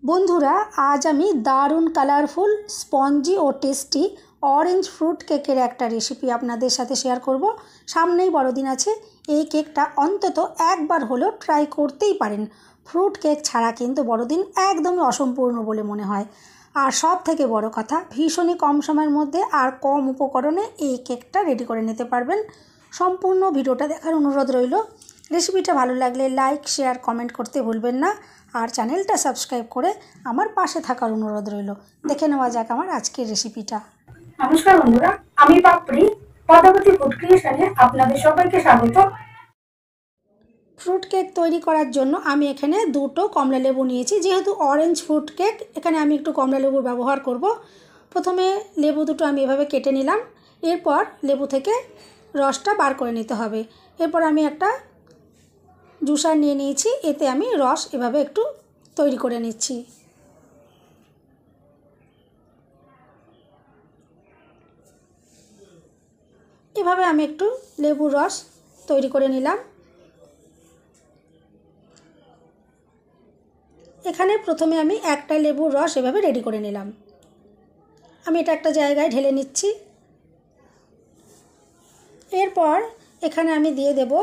বন্ধুরা, আজ আমি দারুণ কালারফুল স্পঞ্জি ও টেস্টি অরেঞ্জ ফ্রুট কেকের একটা রেসিপি আপনাদের সাথে শেয়ার করব। সামনেই বড়দিন আছে, এই কেকটা অন্তত একবার হলেও ট্রাই করতেই পারেন। ফ্রুট কেক ছাড়া কিন্তু বড়দিন একদমই অসম্পূর্ণ বলে মনে হয়। আর সব থেকে বড় কথা, ভীষণই কম সময়ের মধ্যে আর কম উপকরণে এই কেকটা রেডি করে নিতে পারবেন। সম্পূর্ণ ভিডিওটা দেখার অনুরোধ রইল। রেসিপিটা ভালো লাগলে লাইক, শেয়ার, কমেন্ট করতে ভুলবেন না। আর চ্যানেলটা সাবস্ক্রাইব করে আমার পাশে থাকার অনুরোধ রইল। দেখে নেওয়া যাক আমার আজকের রেসিপিটা। নমস্কার বন্ধুরা, আমি পাপড়ি পদ্মাবতী ফুড ক্রিয়েশনে আপনাদের সবাইকে স্বাগত। ফ্রুট কেক তৈরি করার জন্য আমি এখানে দুটো কমলা লেবু নিয়েছি। যেহেতু অরেঞ্জ ফ্রুট কেক, এখানে আমি একটু কমলা লেবুর ব্যবহার করব। প্রথমে লেবু দুটো আমি এভাবে কেটে নিলাম। এরপর লেবু থেকে রসটা বার করে নিতে হবে। এরপর আমি একটা জুসার নিয়ে নিয়েছি, এতে আমি রস এভাবে একটু তৈরি করে নিচ্ছি। এভাবে আমি একটু লেবুর রস তৈরি করে নিলাম। এখানে প্রথমে আমি একটা লেবুর রস এভাবে রেডি করে নিলাম। আমি এটা একটা জায়গায় ঢেলে নিচ্ছি। এরপর এখানে আমি দিয়ে দেব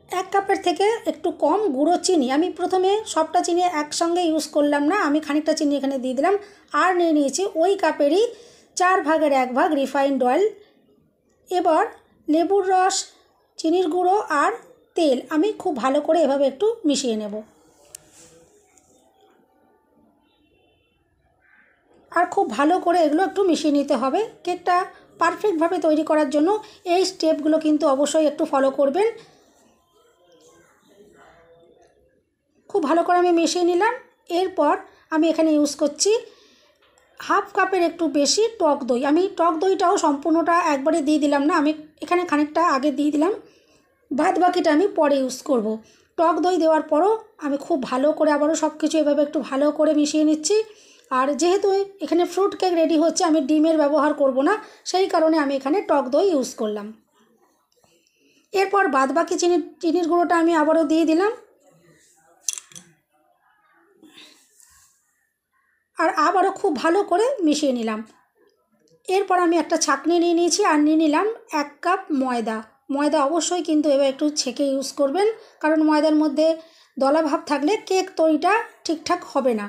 1 কাপের থেকে একটু কম গুঁড়ো চিনি। আমি প্রথমে সবটা চিনি একসঙ্গে ইউজ করলাম না, আমি খানিকটা চিনি এখানে দিয়ে দিলাম। আর নিয়ে নিয়েছি ওই কাপেরই 4 ভাগের 1 ভাগ রিফাইন্ড অয়েল। এবার লেবুর রস, চিনির গুঁড়ো আর তেল আমি খুব ভালো করে এভাবে একটু মিশিয়ে নেব। আর খুব ভালো করে এগুলো একটু মিশিয়ে নিতে হবে। কেকটা পারফেক্টভাবে তৈরি করার জন্য এই স্টেপগুলো কিন্তু অবশ্যই একটু ফলো করবেন। খুব ভালো করে আমি মিশিয়ে নিলাম। এরপর আমি এখানে ইউজ করছি হাফ কাপের একটু বেশি টক দই। আমি টক দইটাও সম্পূর্ণটা একবারে দিয়ে দিলাম না, আমি এখানে খানিকটা আগে দিয়ে দিলাম, বাদ বাকিটা আমি পরে ইউজ করব। টক দই দেওয়ার পরও আমি খুব ভালো করে আবারও সব কিছু এভাবে একটু ভালো করে মিশিয়ে নিচ্ছি। আর যেহেতু এখানে ফ্রুট কেক রেডি হচ্ছে, আমি ডিমের ব্যবহার করব না, সেই কারণে আমি এখানে টক দই ইউজ করলাম। এরপর বাদ বাকি চিনির গুঁড়োটা আমি আবারও দিয়ে দিলাম। আর আবারও খুব ভালো করে মিশিয়ে নিলাম। এরপর আমি একটা ছাঁকনি নিয়ে নিয়েছি আর নিয়ে নিলাম 1 কাপ ময়দা। ময়দা অবশ্যই কিন্তু এবার একটু ছেঁকে ইউজ করবেন, কারণ ময়দার মধ্যে দলাভাব থাকলে কেক তৈরিটা ঠিকঠাক হবে না।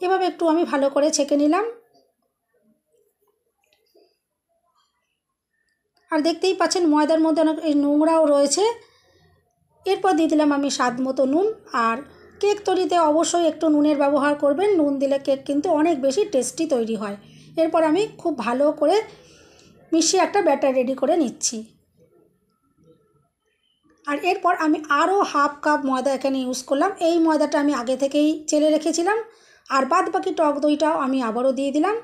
এভাবে একটু আমি ভালো করে ছেঁকে নিলাম। আর দেখতেই পাচ্ছেন ময়দার মধ্যে অনেক নোংরাও রয়েছে। এরপর দিয়ে দিলাম আমি স্বাদ মতো নুন। আর কেক তৈরিতে অবশ্যই একটু নুনের ব্যবহার করবেন, নুন দিলে কেক কিন্তু অনেক বেশি টেস্টি তৈরি হয়। এরপর আমি খুব ভালো করে মিশিয়ে একটা ব্যাটার রেডি করে নিচ্ছি। আর এরপর আমি আরও হাফ কাপ ময়দা এখানে ইউজ করলাম। এই ময়দাটা আমি আগে থেকেই চেলে রেখেছিলাম। আর বাদ বাকি টক দইটাও আমি আবারও দিয়ে দিলাম।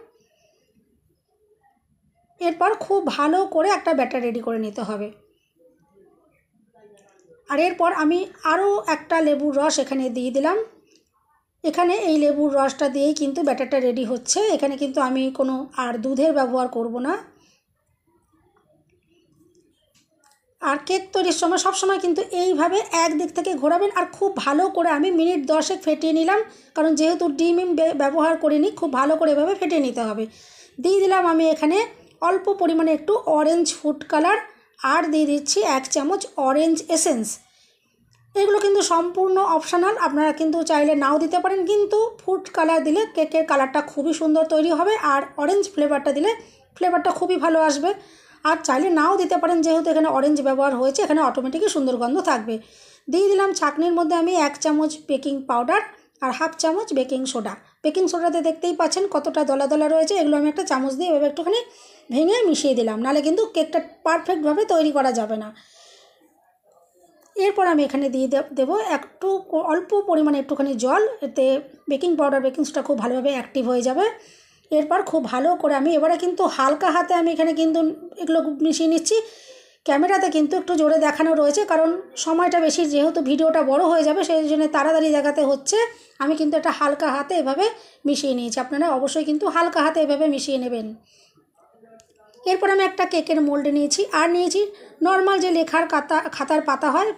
এরপর খুব ভালো করে একটা ব্যাটার রেডি করে নিতে হবে। আর এরপর আমি আরও একটা লেবুর রস এখানে দিয়ে দিলাম। এখানে এই লেবুর রসটা দিয়েই কিন্তু ব্যাটারটা রেডি হচ্ছে। এখানে কিন্তু আমি কোনো আর দুধের ব্যবহার করব না। আর কেক তৈরির সময় সবসময় কিন্তু এইভাবে একদিক থেকে ঘোরাবেন। আর খুব ভালো করে আমি মিনিট 10 ফেটিয়ে নিলাম, কারণ যেহেতু ডিম ব্যবহার করিনি, খুব ভালো করে এভাবে ফেটিয়ে নিতে হবে। দিয়ে দিলাম আমি এখানে অল্প পরিমাণে একটু অরেঞ্জ ফুড কালার, আর দিয়ে দিচ্ছি 1 চামচ অরেঞ্জ এসেন্স। এগুলো কিন্তু সম্পূর্ণ অপশনাল, আপনারা কিন্তু চাইলে নাও দিতে পারেন, কিন্তু ফুড কালার দিলে কেকের কালারটা খুবই সুন্দর তৈরি হবে। আর অরেঞ্জ ফ্লেভারটা দিলে ফ্লেভারটা খুবই ভালো আসবে। আর চাইলে নাও দিতে পারেন, যেহেতু এখানে অরেঞ্জ ব্যবহার হয়েছে, এখানে অটোমেটিকই সুন্দর গন্ধ থাকবে। দিয়ে দিলাম ছাঁকনির মধ্যে আমি 1 চামচ বেকিং পাউডার আর হাফ চামচ বেকিং সোডা। বেকিং সোডাতে দেখতেই পাচ্ছেন কতটা দলা দলা রয়েছে। এগুলো আমি একটা চামচ দিয়ে এভাবে একটুখানি ভেঙে মিশিয়ে দিলাম, নাহলে কিন্তু কেকটা পারফেক্টভাবে তৈরি করা যাবে না। এরপর আমি এখানে দিয়ে দেবো একটু অল্প পরিমাণে একটুখানি জল, এতে বেকিং পাউডার বেকিং সোডা খুব ভালোভাবে অ্যাক্টিভ হয়ে যাবে। এরপর খুব ভালো করে আমি এবারে কিন্তু হালকা হাতে আমি এখানে কিন্তু এগুলো মিশিয়ে নিচ্ছি। ক্যামেরাতে কিন্তু একটু জোরে দেখানো রয়েছে, কারণ সময়টা বেশি, যেহেতু ভিডিওটা বড় হয়ে যাবে সেই জন্য তাড়াতাড়ি দেখাতে হচ্ছে। আমি কিন্তু এটা হালকা হাতে এভাবে মিশিয়ে নিয়েছি, আপনারা অবশ্যই কিন্তু হালকা হাতে এভাবে মিশিয়ে নেবেন। এরপর আমি একটা কেকের মোল্ড নিয়েছি, আর নিয়েছি নর্মাল যে লেখার খাতার পাতা হয়,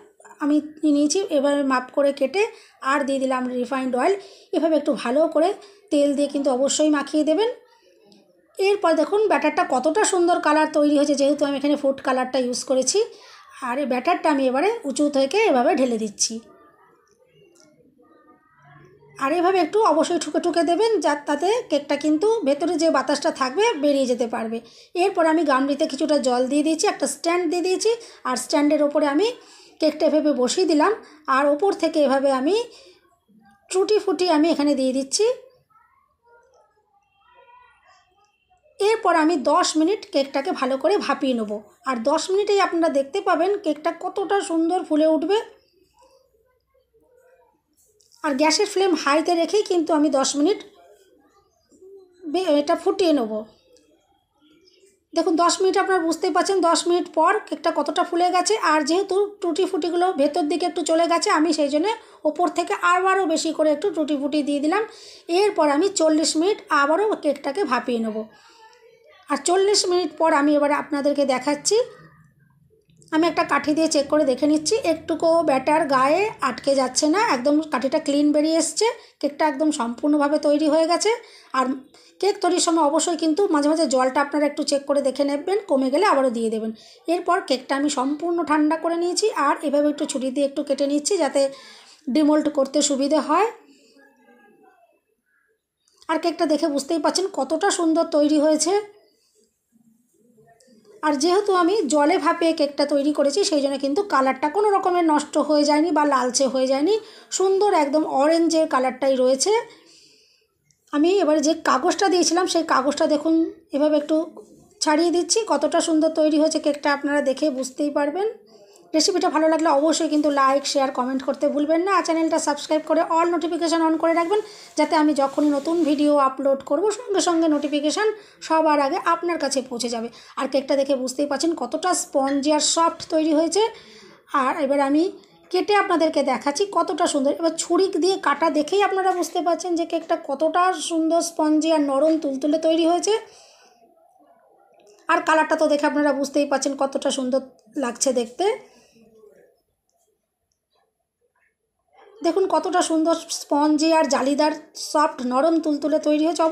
আমি নিয়েছি। এবারে মাপ করে কেটে আর দিয়ে দিলাম রিফাইন্ড অয়েল। এভাবে একটু ভালো করে তেল দিয়ে কিন্তু অবশ্যই মাখিয়ে দেবেন। এরপর দেখুন ব্যাটারটা কতটা সুন্দর কালার তৈরি হয়েছে, যেহেতু আমি এখানে ফুড কালারটা ইউজ করেছি। আর এই ব্যাটারটা আমি এবারে উঁচু থেকে এভাবে ঢেলে দিচ্ছি। আর এভাবে একটু অবশ্যই ঠুকে ঠুকে দেবেন, তাতে কেকটা কিন্তু ভেতরে যে বাতাসটা থাকবে বেরিয়ে যেতে পারবে। এরপর আমি গামলিতে কিছুটা জল দিয়ে দিয়েছি, একটা স্ট্যান্ড দিয়ে দিয়েছি, আর স্ট্যান্ডের ওপরে আমি কেকটা এভাবে বসিয়ে দিলাম। আর ওপর থেকে এভাবে আমি টুটি ফুটি আমি এখানে দিয়ে দিচ্ছি। এরপর আমি 10 মিনিট কেকটাকে ভালো করে ভাপিয়ে নেব। আর 10 মিনিটেই আপনারা দেখতে পাবেন কেকটা কতটা সুন্দর ফুলে উঠবে। আর গ্যাসের ফ্লেম হাইতে রেখেই কিন্তু আমি 10 মিনিট এটা ফুটিয়ে নেব। দেখুন 10 মিনিট আপনারা বুঝতেই পারছেন 10 মিনিট পর কেকটা কতটা ফুলে গেছে। আর যেহেতু টুটি ফুটিগুলো ভেতর দিকে একটু চলে গেছে, আমি সেই জন্য ওপর থেকে আবারও বেশি করে একটু টুটি ফুটি দিয়ে দিলাম। এরপর আমি 40 মিনিট আবারও কেকটাকে ভাপিয়ে নেব। আর 40 মিনিট পর আমি এবারে আপনাদেরকে দেখাচ্ছি। আমি একটা কাঠি দিয়ে চেক করে দেখে নিচ্ছি, একটুকু ব্যাটার গায়ে আটকে যাচ্ছে না, একদম কাঠিটা ক্লিন বেরিয়ে এসছে। কেকটা একদম সম্পূর্ণভাবে তৈরি হয়ে গেছে। আর কেক তৈরির সময় অবশ্যই কিন্তু মাঝে মাঝে জলটা আপনারা একটু চেক করে দেখে নেবেন, কমে গেলে আবারও দিয়ে দেবেন। এরপর কেকটা আমি সম্পূর্ণ ঠান্ডা করে নিয়েছি, আর এভাবে একটু ছুরি দিয়ে একটু কেটে নিচ্ছি যাতে ডিমোল্ড করতে সুবিধে হয়। আর কেকটা দেখে বুঝতেই পারছেন কতটা সুন্দর তৈরি হয়েছে। আর যেহেতু আমি জলে ভাপিয়ে কেকটা তৈরি করেছি, সেই জন্য কিন্তু কালারটা কোনো রকমের নষ্ট হয়ে যায়নি বা লালচে হয়ে যায়নি, সুন্দর একদম অরেঞ্জের কালারটাই রয়েছে। আমি এবারে যে কাগজটা দিয়েছিলাম সেই কাগজটা দেখুন এভাবে একটু ছাড়িয়ে দিচ্ছি, কতটা সুন্দর তৈরি হয়েছে কেকটা আপনারা দেখে বুঝতেই পারবেন। রেসিপিটা ভালো লাগলে অবশ্যই কিন্তু লাইক শেয়ার কমেন্ট করতে ভুলবেন না। আর চ্যানেলটা সাবস্ক্রাইব করে অল নোটিফিকেশান অন করে রাখবেন, যাতে আমি যখনই নতুন ভিডিও আপলোড করব সঙ্গে সঙ্গে নোটিফিকেশান সবার আগে আপনার কাছে পৌঁছে যাবে। আর কেকটা দেখে বুঝতেই পারছেন কতটা স্পঞ্জি আর সফট তৈরি হয়েছে। আর এবার আমি কেটে আপনাদেরকে দেখাচ্ছি কতটা সুন্দর। এবার ছুরি দিয়ে কাটা দেখেই আপনারা বুঝতে পারছেন যে কেকটা কতটা সুন্দর স্পঞ্জি আর নরম তুলতুলে তৈরি হয়েছে। আর কালারটা তো দেখে আপনারা বুঝতেই পারছেন কতটা সুন্দর লাগছে দেখতে। দেখুন কতটা সুন্দর স্পঞ্জি আর জালিদার সফট নরম তুলতুলে তৈরি হয়েছে।